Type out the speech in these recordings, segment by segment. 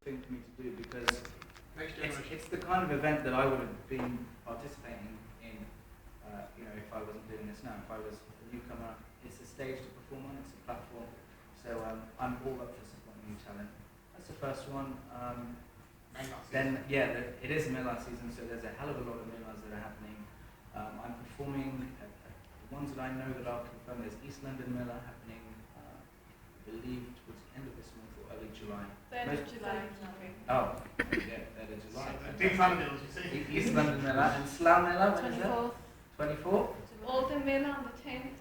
thing for me to do because it's the kind of event that I would have been participating in, if I wasn't doing this now. If I was a newcomer, it's a stage to perform on, it's a platform. So I'm all up for supporting new talent. That's the first one. Then, it is Mela season, so there's a hell of a lot of Melas that are happening. I'm performing at the ones that I know that are confirmed. There's East London Mela happening, I believe, towards the end of this month or early July. 3rd of July. Oh, yeah, 3rd of July. Big fan bills, you see. East London Mela and Slough Mela, when is that? 24th. Oldham Mela on the 10th.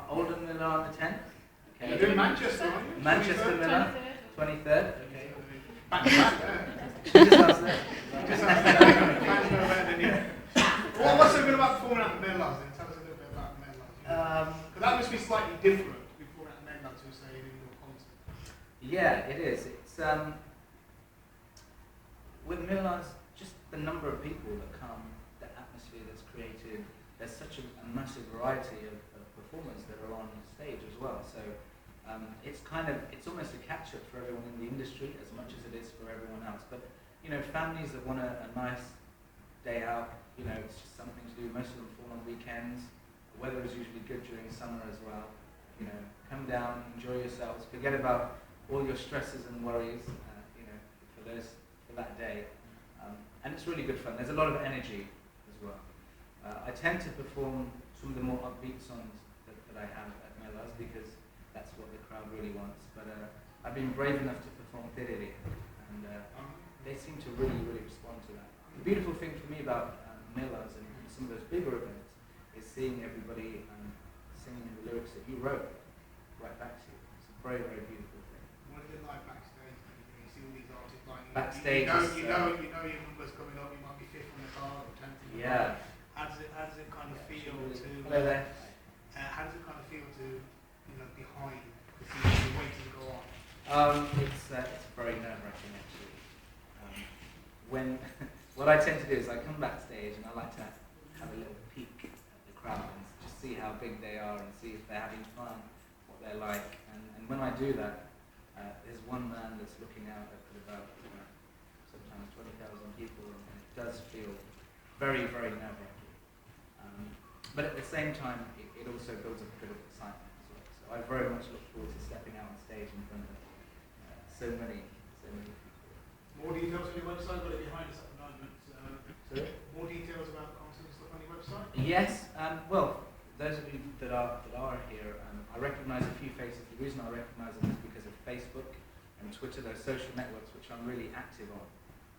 Oldham Mela on the 10th. Okay. You're doing Manchester, aren't you? Manchester Mela, 23rd. Okay. Back to back there. Just ask that. Well, what's so good about performing at the Melas then? Tell us a little bit about the Melas. Because that must be slightly different before at the Melas to say an indoor concert. Yeah, it is. It's with Melas, just the number of people that come, the atmosphere that's created. There's such a massive variety of performers that are on stage as well. So it's almost a catch-up for everyone in the industry as much as it is for everyone else. But families that want a nice day out, it's just something to do. Most of them fall on weekends. The weather is usually good during summer as well. Come down, enjoy yourselves, forget about all your stresses and worries, for that day. And it's really good fun. There's a lot of energy as well. I tend to perform some of the more upbeat songs that I have at Melas because that's what the crowd really wants. But I've been brave enough to perform Tiriri, and they seem to really, really respond to that. The beautiful thing for me about Melas and some of those bigger events is seeing everybody singing the lyrics that you wrote right back to you. It's a very, very beautiful thing. What is it like backstage? You see all these artists lining up. Backstage, you know your number's coming up. You might be fifth on the card or 10th. Yeah. How does it kind of feel to? Hello there. How does it kind of feel to, behind the scenes, waiting to go on? It's very nerve-wracking actually. What I tend to do is I come backstage and I like to have a little peek at the crowd and just see how big they are and see if they're having fun, what they're like. And when I do that, there's one man that's looking out at about sometimes 20,000 people, and it does feel very, very nerve-wracking. But at the same time, it also builds up a bit of excitement as well. So I very much look forward to stepping out on stage in front of so many people. More details on your website, got it behind us at the moment. Sorry? More details about the concert and stuff on your website? Yes, well, those of you that are here, I recognise a few faces. The reason I recognise them is because of Facebook and Twitter, those social networks which I'm really active on.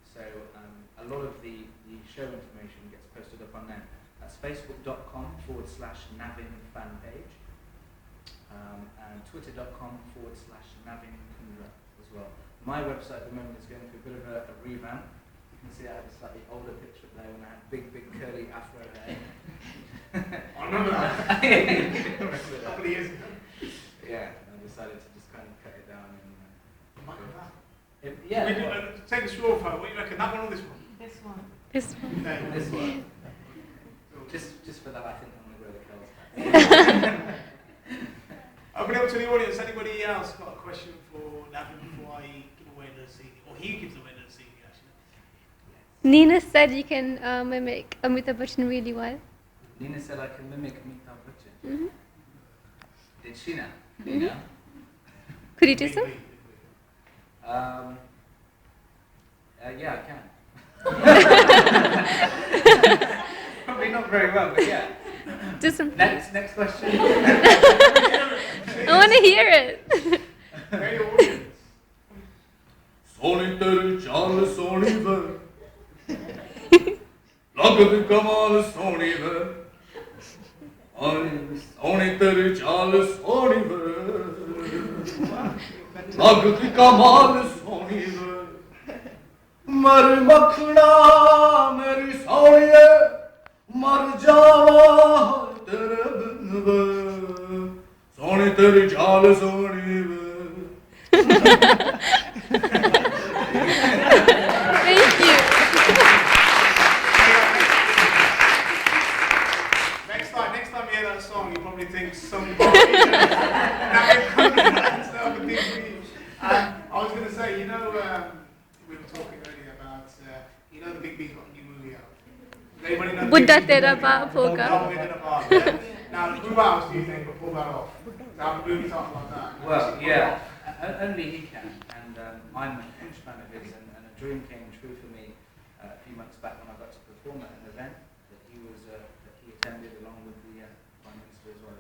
So a lot of the show information gets posted up on there. That's facebook.com/Navin fan page, and twitter.com/Navin Kundra as well. My website at the moment is going through a bit of a revamp. You can see I have a slightly older picture there when I had big curly afro hair. I remember that. A couple of years ago. Yeah, I decided to just kind of cut it down. Take a straw photo. What do you reckon? That one or this one? This one. This one. Just for that, I think I'm going to grow the curls back. Open up to the audience. Anybody else got a question for Navin before I give away the CD? Or he gives away the CD, actually. Nina said you can mimic Amitabh Bachchan really well. Nina said I can mimic Amitabh Bachchan. Mm-hmm. Did she now? Mm-hmm. Nina? Could you do so? Yeah, I can. Probably not very well, but yeah. Do some. Next question. I want to hear it. Hey, audience. Soni teri chal soni ve, lagd kamal soni ve, ay soni teri chal soni ve, lagd kamal soni ve, mar makhna meri soniye, mar jawa tere bin ve, soni teri chal soni ve. Thank you. Next time you hear that song, you probably think somebody Navin Kundra and stuff. I was going to say, we were talking earlier about, you know, the Big B's got a new movie out. Does anybody know? Buddha Tera Baap Hoga. No, we're gonna bar, yeah? Now, who else do you think will pull that off? Now, the movie talk about that. Well, yeah, only he can, and I'm a huge fan of his, and a dream came true for me a few months back when I got to perform at an event that he attended along with the Prime Minister as well.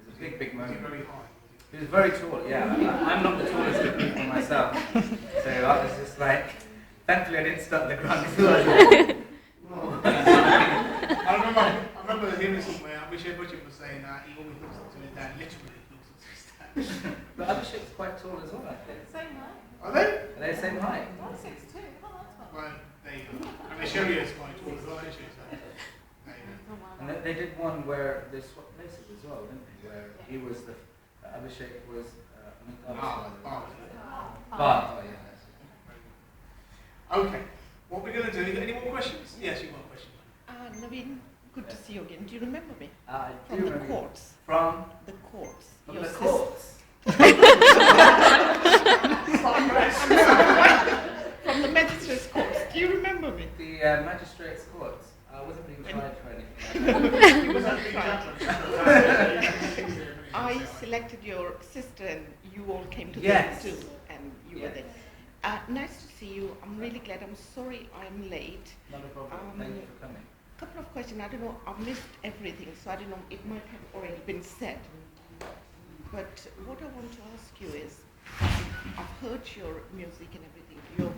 It was a big moment. Very high. He was very tall, yeah. I'm not the tallest of people myself, so I was just like, thankfully I didn't start the ground floor. I remember hearing somewhere, Abhishek Bachchan was saying that he always looks up to his dad, literally looks up to his dad. But Abhishek's quite tall as well, I think. Same height. Are they? Are they the same height? I'm 6'2". Oh, that's fine. Well, there you go. I mean, Sherry is quite tall as well, isn't she? So, there you go. And they did one where they swapped places as well, didn't they? Where he was Abhishek was Ah, Oh, yeah. That's it. Okay. What we're going to do, you got any more questions? Yes, you've got a question. Navin, good to see you again. Do you remember me? I do From the remember. courts. From The courts. from Your the sister- courts. From the magistrates' courts. Do you remember me? The magistrates' courts. I wasn't being tried for anything. He was at Big Chaplain. I selected your sister and you all came to Yes. too, and you were Yes. there. Nice to see you. I'm really glad. I'm sorry I'm late. Not a problem. Thank you for coming. Couple of questions. I don't know. I've missed everything, so I don't know. It might have already been said. But what I want to ask you is, I've heard your music and everything. You're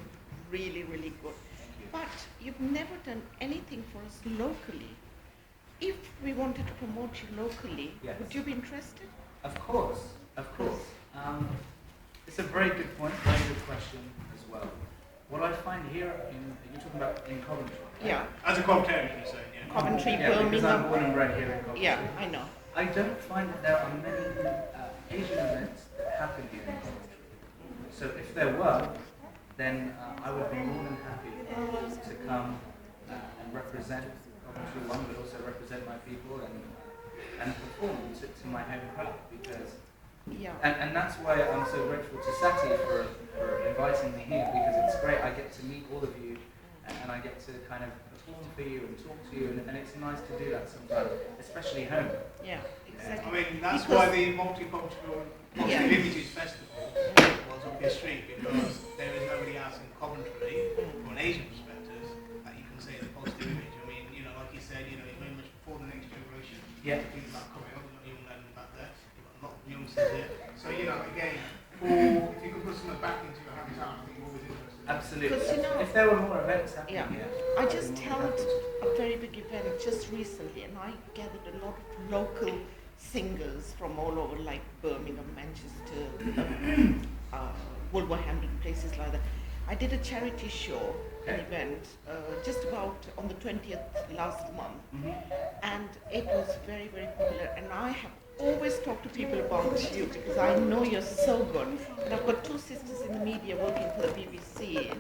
really, really good. Thank you. But you've never done anything for us locally. If we wanted to promote you locally, Yes. would you be interested? Of course, of course. It's a very good point, very good question as well. What I find here you're talking about in Coventry, right? Yeah. As a Coventry, you say, yeah. Coventry, Yeah, because I'm Birmingham. born and bred here in Coventry. Yeah, I know. I don't find that there are many Asian events that happen here in Coventry. So if there were, then I would be more than happy to come and represent Coventry One, but also represent my people and perform to my home crowd, because Yeah. and that's why I'm so grateful to Sati for inviting me here, because it's great. I get to meet all of you and I get to kind of perform for you and talk to you, and it's nice to do that sometimes, especially home. Yeah, I exactly. mean, that's Because- why the multicultural, Yeah. multi-languages festival was up your street, because there is nobody else in Coventry, from an Asian perspective, that you can say is a positive image. I mean, you know, like you said, you know, it's very much before the next generation. Yeah. People that are coming up, you've got young lads back there, you've got a lot of youngsters here. So, you know, again, if you could put something back into your habitat, I think you're always interested. Absolutely. Because, you know- if there were more events happening Yeah. here, I I'd just be more than held happy to. a very big event just recently, and I gathered a lot of local singers from all over, like Birmingham, Manchester, Wolverhampton, places like that. I did a charity show, an Okay. event, just about on the 20th last month, Mhm. and it was very, very popular. And I have always talked to people about you because I know you're so good. And I've got two sisters in the media working for the BBC.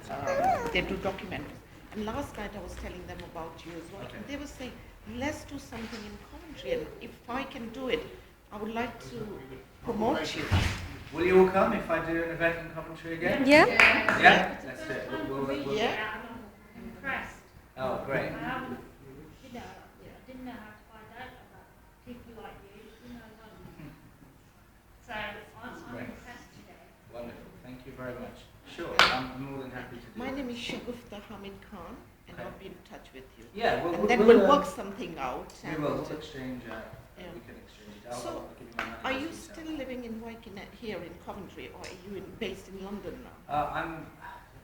They do documentaries. And last night I was telling them about you as well. Okay. And they were saying, let's do something in Coventry. And if I can do it, I would like to promote you. Will you all come if I do an event in Coventry again? Yeah. Yeah? Let's do it. We'll- Yeah. I'm impressed. Oh, great. I haven't, I didn't know how to find out about people like you know. So I'm Great. impressed today. Wonderful. Thank you very much. Sure, I'm more than happy to do My it. name is Shagufta Hamid Khan, and Okay. I'll be in touch with you. Yeah, And then we'll work something out. We and- will. We'll exchange. Yeah. We can exchange it. So, I'll give you my Are manager's you details. still living in Wycombe here in Coventry, or are you based in London now? I don't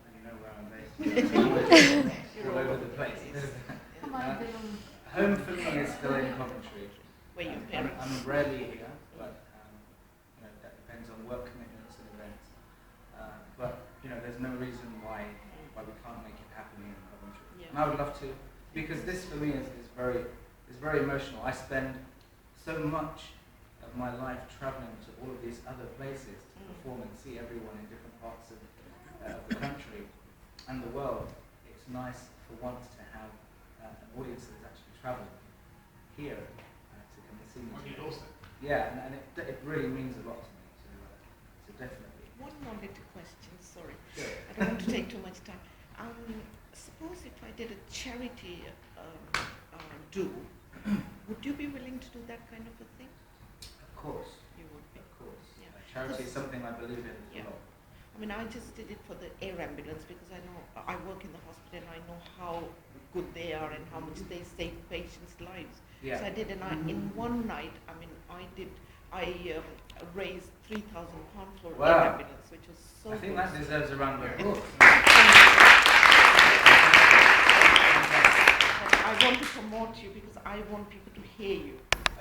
really know where I'm based. All over the place. Come on, Bill. Home for me is still in Coventry. Where your I'm parents? rarely here, but that depends on work commitments and events. But there's no reason why we can't make it happen here in Coventry. Yeah. And I would love to, because this for me is very emotional. I spend so much of my life traveling to all of these other places to perform and see everyone in different parts of the country and the world. It's nice for once to have an audience that's actually traveled here to come and see me. On your doorstep. Yeah, and it really means a lot to me. So definitely. one more little question, sorry. Sure. I don't want to take too much time. Suppose if I did a charity do, would you be willing to do that kind of a thing? Of course. You would be. Of course. Yeah. Charity is something I believe in as Yeah. well. I mean, I just did it for the air ambulance because I know I work in the hospital and I know how good they are and how much they save patients' lives. Yeah. So I did, and in one night, I mean, I raised £3,000 for Wow. air ambulance, which was so I think good. that deserves a round of Yeah. applause. But I want to promote you because I want people to hear you.